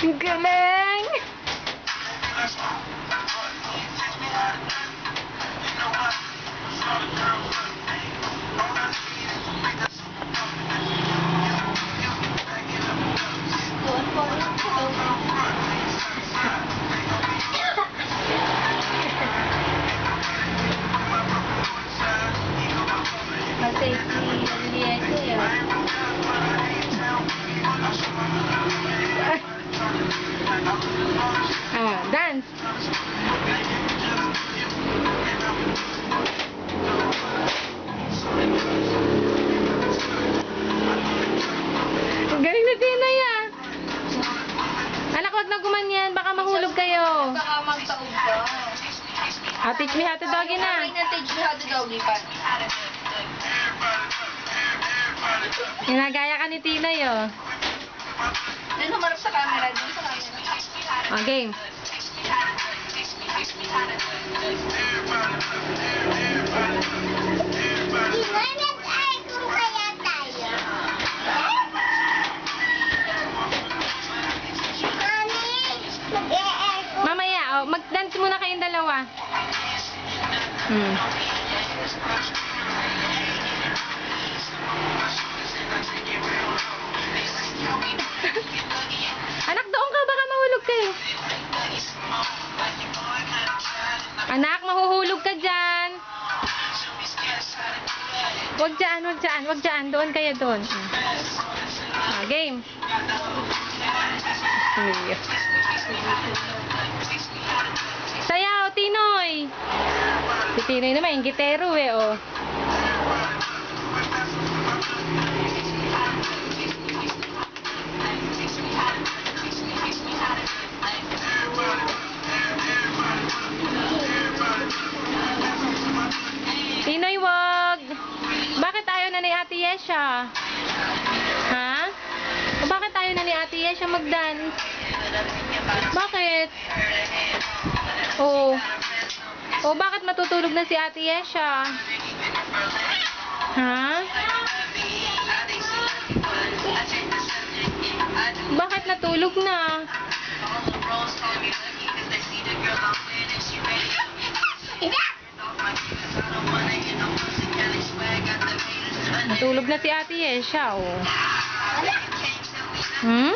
Ang galing! Kasi si Diego yun. Ah, dance! Ang galing na Tinay ah! Anak, wag na gumanyan. Baka mahulog kayo. Baka magtaob ka. Ah, teach me how to doggy na. Okay na, teach me how to doggy pa. Ginagaya ka ni Tinay oh. Doon humarap sa camera, doon sa camera. Ah, game. Mamaya, oh, mag-dance muna kayong dalawa. Anak, doon ka, baka mahulog kayo. Anak, mahuhulog ka dyan. Wag dyan, wag dyan, wag dyan. Doon kayo, doon. Ah, game. Sayaw, Tinoy. Si Tinoy naman, yung gitero eh, oh. Tinoy, wag. Bakit ayaw na ni Ate Yesha? Ha? O bakit ayaw na ni Ate Yesha mag-dance? Bakit? Oh. Oh, bakit matutulog na si Ate Yesha? Ha? Bakit natulog na? Natulog na si Ate Yesha, oh. Hmm?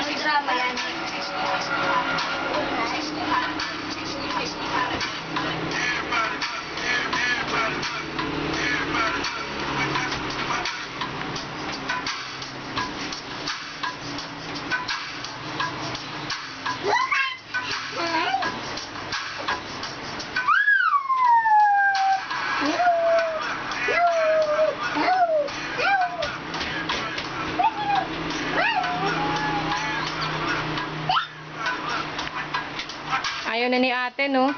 Ang drama yan. Ayaw na ni ate, no?